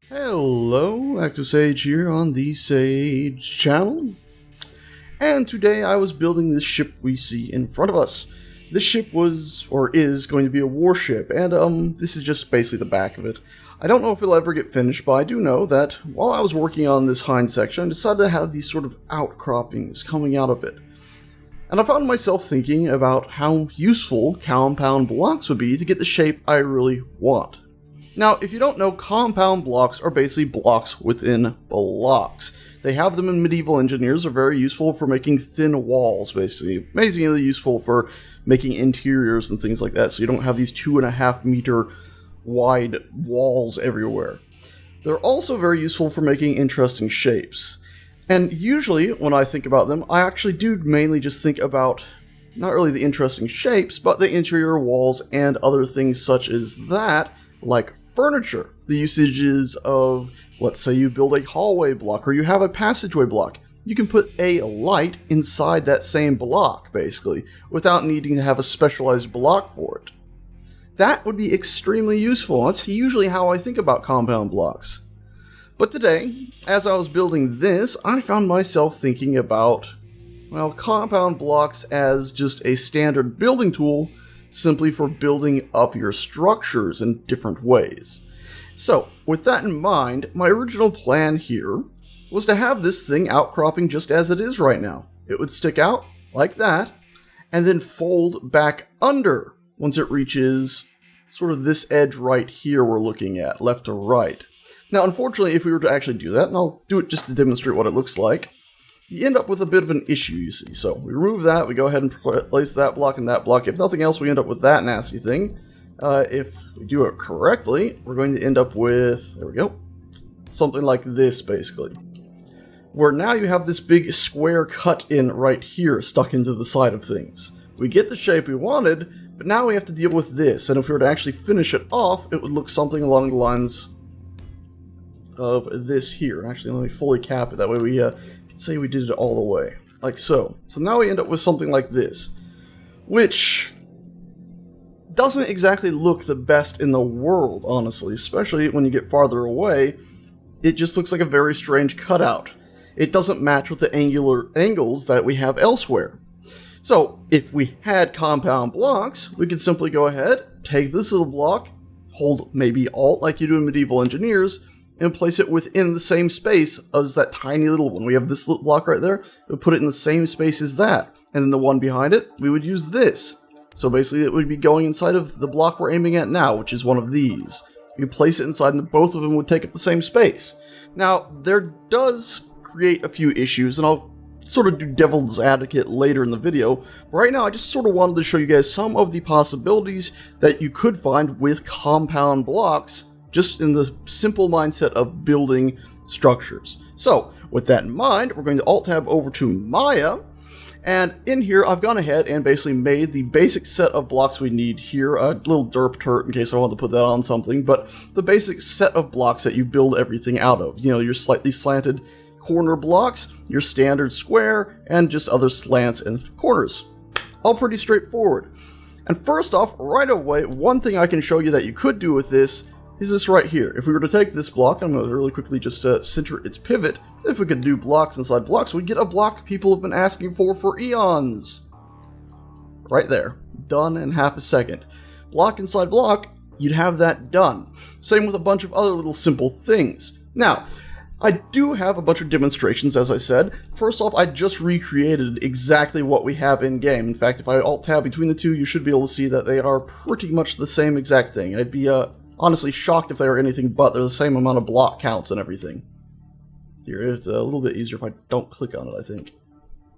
Hello, Active Sage here on the Sage channel. And today I was building this ship we see in front of us. This ship was, or is, going to be a warship, and this is just basically the back of it. I don't know if it'll ever get finished, but I do know that while I was working on this hind section, I decided to have these sort of outcroppings coming out of it. And I found myself thinking about how useful compound blocks would be to get the shape I really want. Now, if you don't know, compound blocks are basically blocks within blocks. They have them in medieval engineers, are very useful for making thin walls, basically. Amazingly useful for making interiors and things like that, so you don't have these 2.5 meter wide walls everywhere. They're also very useful for making interesting shapes. And usually, when I think about them, I actually do mainly just think about not really the interesting shapes, but the interior walls and other things such as that, like furniture. The usages of, let's say you build a hallway block or you have a passageway block. You can put a light inside that same block, basically, without needing to have a specialized block for it. That would be extremely useful. That's usually how I think about compound blocks. But today, as I was building this, I found myself thinking about, well, compound blocks as just a standard building tool simply for building up your structures in different ways. So, with that in mind, my original plan here was to have this thing outcropping just as it is right now. It would stick out like that, and then fold back under once it reaches sort of this edge right here we're looking at, left to right. Now, unfortunately, if we were to actually do that, and I'll do it just to demonstrate what it looks like, you end up with a bit of an issue, you see. So we remove that, we go ahead and place that block and that block. If nothing else, we end up with that nasty thing. If we do it correctly, we're going to end up with, there we go, something like this, basically. Where now you have this big square cut in right here, stuck into the side of things. We get the shape we wanted, but now we have to deal with this. And if we were to actually finish it off, it would look something along the lines of this here. Actually, let me fully cap it, that way we can say we did it all the way, like so. So now we end up with something like this, which doesn't exactly look the best in the world, honestly, especially when you get farther away. It just looks like a very strange cutout. It doesn't match with the angular angles that we have elsewhere. So if we had compound blocks, we could simply go ahead, take this little block, hold maybe Alt like you do in medieval engineers, and place it within the same space as that tiny little one. We have this little block right there, we'll put it in the same space as that. And then the one behind it, we would use this. So basically it would be going inside of the block we're aiming at now, which is one of these. You place it inside and both of them would take up the same space. Now, there does create a few issues, and I'll sort of do devil's advocate later in the video. But right now, I just sort of wanted to show you guys some of the possibilities that you could find with compound blocks, just in the simple mindset of building structures. So, with that in mind, we're going to Alt-Tab over to Maya, and in here I've gone ahead and basically made the basic set of blocks we need here, a little derp turret in case I want to put that on something, but the basic set of blocks that you build everything out of. You know, your slightly slanted corner blocks, your standard square, and just other slants and corners. All pretty straightforward. And first off, right away, one thing I can show you that you could do with this is this right here. If we were to take this block, I'm going to really quickly just center its pivot. If we could do blocks inside blocks, we'd get a block people have been asking for eons. Right there. Done in half a second. Block inside block, you'd have that done. Same with a bunch of other little simple things. Now, I do have a bunch of demonstrations, as I said. First off, I just recreated exactly what we have in-game. In fact, if I Alt-Tab between the two, you should be able to see that they are pretty much the same exact thing. I'd be honestly shocked if they were anything but. They're the same amount of block counts and everything. Here, it's a little bit easier if I don't click on it, I think.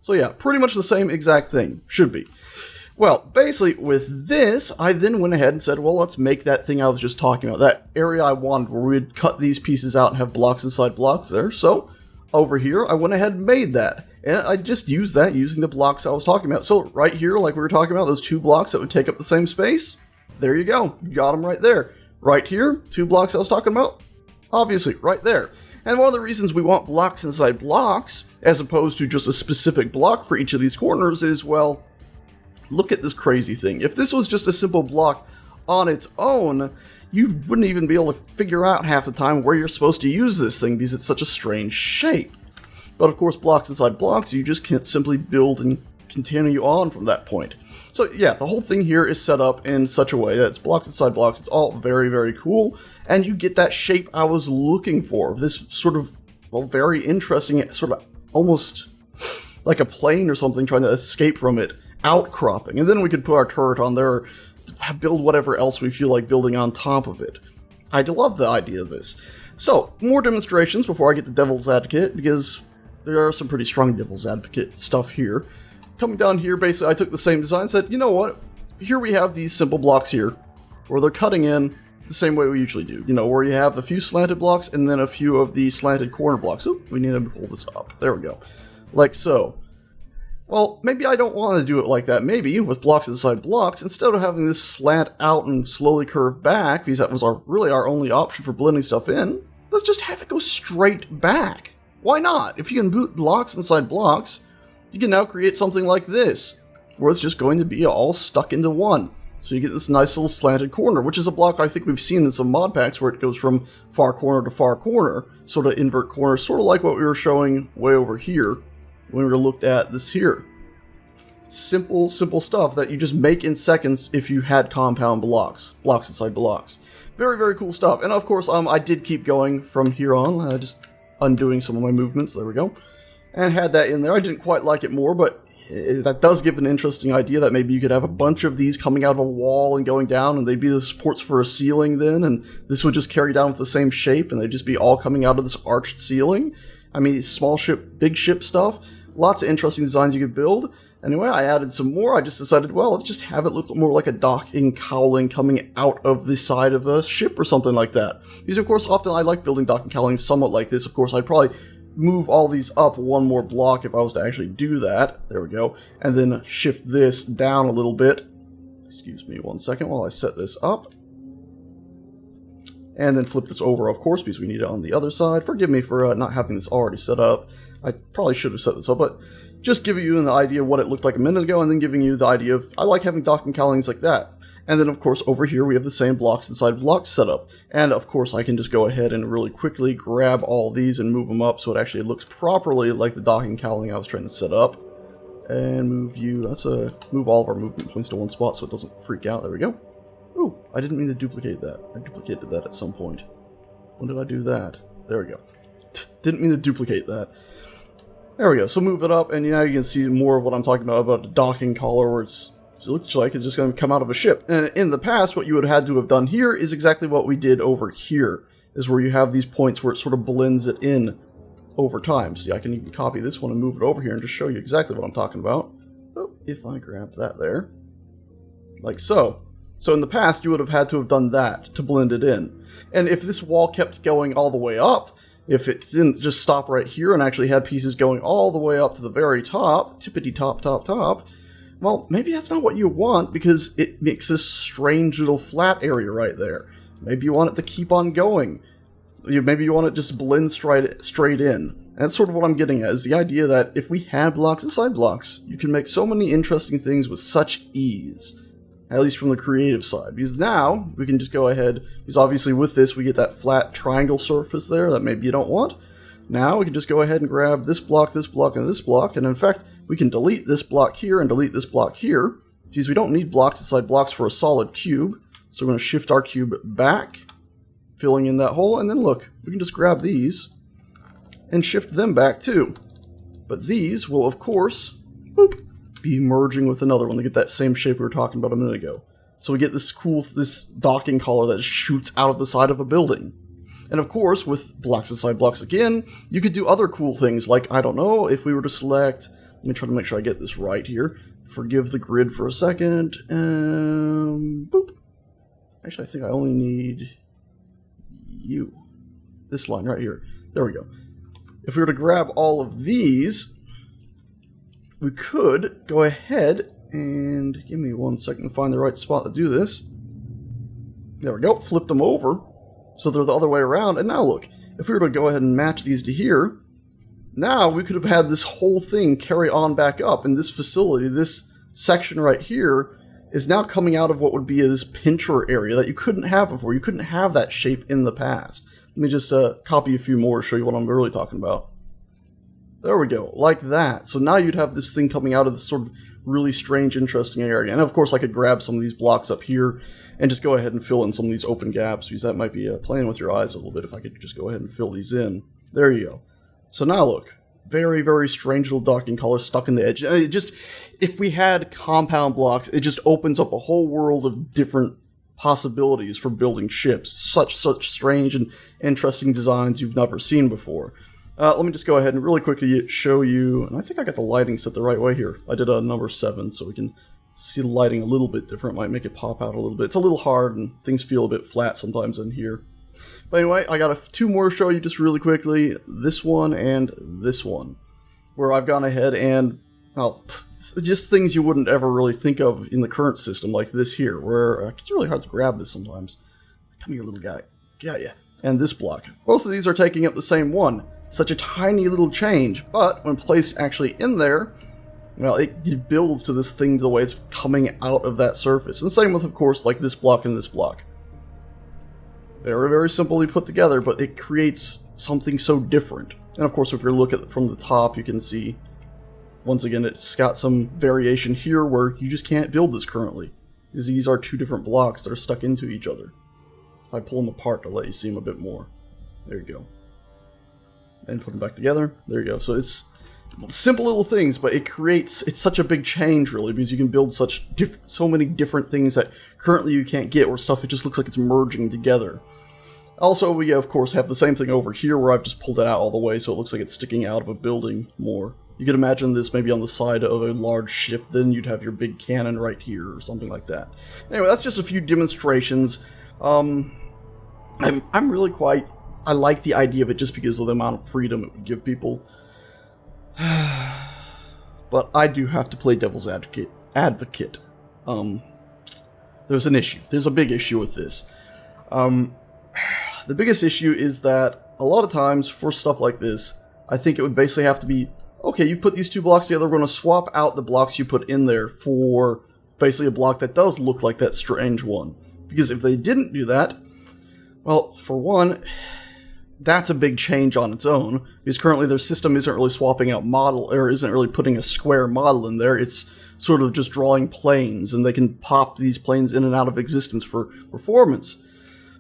So yeah, pretty much the same exact thing. Should be. Well, basically, with this, I then went ahead and said, well, let's make that thing I was just talking about. That area I wanted where we'd cut these pieces out and have blocks inside blocks there. So, over here, I went ahead and made that. And I just used that using the blocks I was talking about. So, right here, like we were talking about, those two blocks that would take up the same space. There you go. You got them right there. Right here, two blocks I was talking about. Obviously, right there. And one of the reasons we want blocks inside blocks, as opposed to just a specific block for each of these corners, is, well, look at this crazy thing. If this was just a simple block on its own, you wouldn't even be able to figure out half the time where you're supposed to use this thing because it's such a strange shape. But of course, blocks inside blocks, you just can't simply build and continue on from that point. So yeah, the whole thing here is set up in such a way that it's blocks inside blocks. It's all very, very cool, and you get that shape I was looking for. This sort of, well, very interesting, sort of almost like a plane or something trying to escape from it, outcropping. And then we could put our turret on there, build whatever else we feel like building on top of it. I love the idea of this. So, more demonstrations before I get to Devil's Advocate, because there are some pretty strong Devil's Advocate stuff here. Coming down here, basically, I took the same design and said, you know what? Here we have these simple blocks here, where they're cutting in the same way we usually do. You know, where you have a few slanted blocks and then a few of the slanted corner blocks. Oh, we need to pull this up. There we go. Like so. Well, maybe I don't want to do it like that. Maybe with blocks inside blocks, instead of having this slant out and slowly curve back, because that was really our only option for blending stuff in, let's just have it go straight back. Why not? If you can boot blocks inside blocks, you can now create something like this, where it's just going to be all stuck into one. So you get this nice little slanted corner, which is a block I think we've seen in some mod packs where it goes from far corner to far corner, sort of invert corners, sort of like what we were showing way over here when we looked at this here. Simple stuff that you just make in seconds if you had compound blocks inside blocks. Very, very cool stuff. And of course, I did keep going from here on, just undoing some of my movements. There we go. And had that in there. I didn't quite like it more, but that does give an interesting idea that maybe you could have a bunch of these coming out of a wall and going down, and they'd be the supports for a ceiling then, and this would just carry down with the same shape, and they'd just be all coming out of this arched ceiling. I mean, small ship, big ship stuff. Lots of interesting designs you could build. Anyway, I added some more. I just decided, well, let's just have it look more like a docking cowling coming out of the side of a ship or something like that. Because, of course, often I like building docking cowlings somewhat like this. Of course, I'd probably move all these up one more block if I was to actually do that. There we go. And then shift this down a little bit. Excuse me 1 second while I set this up. And then flip this over, of course, because we need it on the other side. Forgive me for not having this already set up. I probably should have set this up, but just giving you an idea of what it looked like a minute ago, and then giving you the idea of, I like having docking cowlings like that. And then, of course, over here we have the same blocks inside blocks set up. And, of course, I can just go ahead and really quickly grab all these and move them up so it actually looks properly like the docking cowling I was trying to set up. And move you, move all of our movement points to one spot so it doesn't freak out. There we go. Ooh, I didn't mean to duplicate that. I duplicated that at some point. When did I do that? There we go. Didn't mean to duplicate that. There we go. So move it up, and now you can see more of what I'm talking about the docking collar, where it looks like it's just going to come out of a ship. And in the past, what you would have had to have done here is exactly what we did over here, is where you have these points where it sort of blends it in over time. See, I can even copy this one and move it over here and just show you exactly what I'm talking about. Oh, if I grab that there. Like so. So in the past, you would have had to have done that to blend it in. And if this wall kept going all the way up, if it didn't just stop right here and actually had pieces going all the way up to the very top, tippity top, well, maybe that's not what you want, because it makes this strange little flat area right there. Maybe you want it to keep on going. Maybe you want it just blend straight in. And that's sort of what I'm getting at, is the idea that if we had blocks inside blocks, you can make so many interesting things with such ease. At least from the creative side. Because now, we can just go ahead, because obviously with this we get that flat triangle surface there that maybe you don't want. Now we can just go ahead and grab this block, and this block, and in fact, we can delete this block here and delete this block here, because we don't need blocks inside blocks for a solid cube. So we're going to shift our cube back, filling in that hole, and then look, we can just grab these and shift them back too. But these will, of course, boop, be merging with another one to get that same shape we were talking about a minute ago. So we get this cool, this docking collar that shoots out of the side of a building. And of course, with blocks inside blocks again, you could do other cool things, like, I don't know, if we were to select, let me try to make sure I get this right here. Forgive the grid for a second. Boop. Actually, I think I only need you. This line right here. There we go. If we were to grab all of these, we could go ahead and, give me 1 second to find the right spot to do this. There we go, flip them over, so they're the other way around, and now look, if we were to go ahead and match these to here, now we could have had this whole thing carry on back up, and this facility, this section right here, is now coming out of what would be this pincher area that you couldn't have before. You couldn't have that shape in the past. Let me just copy a few more to show you what I'm really talking about. There we go, like that. So now you'd have this thing coming out of this sort of really strange, interesting area. And of course I could grab some of these blocks up here and just go ahead and fill in some of these open gaps, because that might be playing with your eyes a little bit if I could just go ahead and fill these in. There you go. So now look. Very, very strange little docking color stuck in the edge. It just, if we had compound blocks, it just opens up a whole world of different possibilities for building ships. Such strange and interesting designs you've never seen before. Let me just go ahead and really quickly show you, and I think I got the lighting set the right way here. I did a number 7, so we can see the lighting a little bit different. Might make it pop out a little bit. It's a little hard, and things feel a bit flat sometimes in here. But anyway, I got two more to show you just really quickly. This one and this one, where I've gone ahead and, well, just things you wouldn't ever really think of in the current system, like this here, where it's really hard to grab this sometimes. Come here, little guy. Got ya. And this block. Both of these are taking up the same one. Such a tiny little change, but when placed actually in there, well, it builds to this thing the way it's coming out of that surface. And same with, of course, like this block and this block. Very, very simply put together, but it creates something so different. And of course, if you look at it from the top, you can see, once again, it's got some variation here where you just can't build this currently, because these are two different blocks that are stuck into each other. If I pull them apart, I'll let you see them a bit more. There you go. And put them back together. There you go. So it's simple little things, but it's such a big change, really, because you can build so many different things that currently you can't get, or stuff it just looks like it's merging together. Also, we of course have the same thing over here where I've just pulled it out all the way so it looks like it's sticking out of a building more. You could imagine this maybe on the side of a large ship, then you'd have your big cannon right here or something like that. Anyway, that's just a few demonstrations. I'm really I like the idea of it just because of the amount of freedom it would give people. But I do have to play devil's advocate. There's an issue. There's a big issue with this. The biggest issue is that a lot of times for stuff like this, I think it would basically have to be, okay, you've put these two blocks together, we're going to swap out the blocks you put in there for basically a block that does look like that strange one. Because if they didn't do that, well, for one, that's a big change on its own, because currently their system isn't really swapping out model, or isn't really putting a square model in there, it's sort of just drawing planes, and they can pop these planes in and out of existence for performance.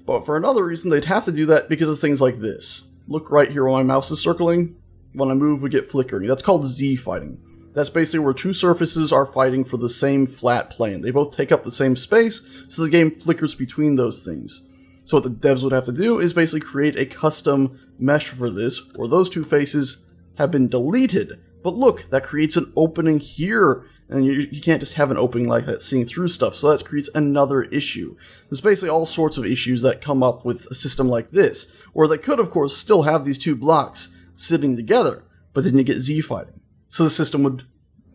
But for another reason, they'd have to do that because of things like this. Look right here where my mouse is circling. When I move, we get flickering. That's called Z-fighting. That's basically where two surfaces are fighting for the same flat plane. They both take up the same space, so the game flickers between those things. So what the devs would have to do is basically create a custom mesh for this, where those two faces have been deleted. But look, that creates an opening here, and you can't just have an opening like that seeing through stuff, so that creates another issue. There's basically all sorts of issues that come up with a system like this, or they could, of course, still have these two blocks sitting together, but then you get Z-fighting. So the system would,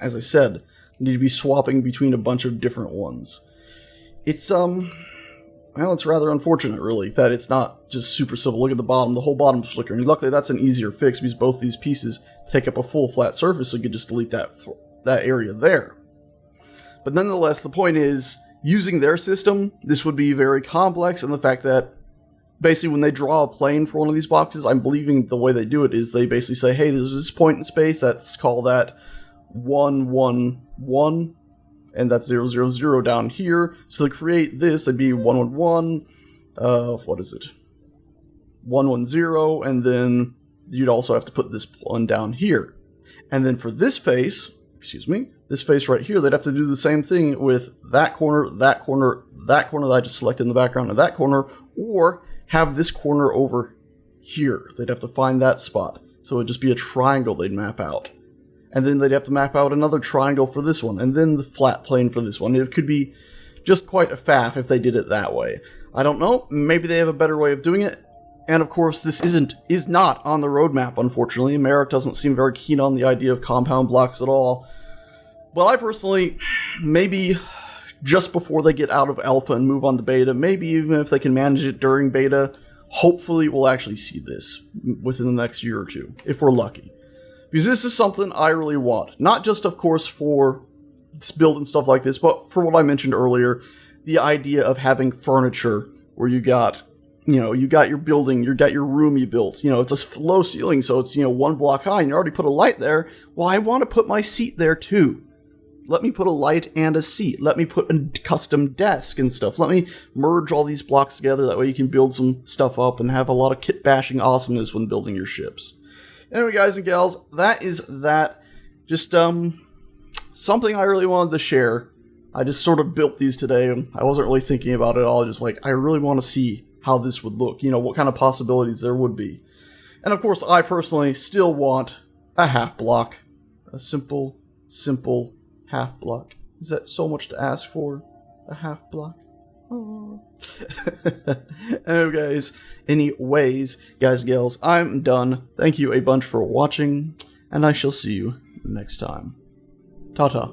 as I said, need to be swapping between a bunch of different ones. It's, well, it's rather unfortunate, really, that it's not just super simple. Look at the bottom, the whole bottom's flickering. Luckily, that's an easier fix, because both these pieces take up a full flat surface, so you could just delete that area there. But nonetheless, the point is, using their system, this would be very complex, and the fact that basically when they draw a plane for one of these boxes, I'm believing the way they do it is they basically say, hey, there's this point in space, let's call that 1, 1, 1, and that's 0, 0, 0 down here. So to create this, it'd be 1, 1, 1, what is it? 1, 1, 0, and then you'd also have to put this one down here. And then for this face, this face right here, they'd have to do the same thing with that corner, that corner, that corner that I just selected in the background, and that corner, or have this corner over here. They'd have to find that spot. So it'd just be a triangle they'd map out. And then they'd have to map out another triangle for this one, and then the flat plane for this one. It could be just quite a faff if they did it that way. I don't know, maybe they have a better way of doing it. And of course, this is not on the roadmap, unfortunately. Merrick doesn't seem very keen on the idea of compound blocks at all. But I personally, maybe just before they get out of alpha and move on to beta, maybe even if they can manage it during beta, hopefully we'll actually see this within the next year or two, if we're lucky. Because this is something I really want. Not just, of course, for building stuff like this, but for what I mentioned earlier, the idea of having furniture where you got your building, you got your room you built, it's a low ceiling, so it's, 1 block high, and you already put a light there. Well, I want to put my seat there too. Let me put a light and a seat. Let me put a custom desk and stuff. Let me merge all these blocks together. That way you can build some stuff up and have a lot of kit bashing awesomeness when building your ships. Anyway, guys and gals, that is that. Just something I really wanted to share. I just sort of built these today. I wasn't really thinking about it all. Just like, I really want to see how this would look. What kind of possibilities there would be. And of course, I personally still want a half block. A simple half block. Is that so much to ask for? A half block? Oh. Anyways, guys, gals, I'm done. Thank you a bunch for watching, and I shall see you next time. Ta-ta.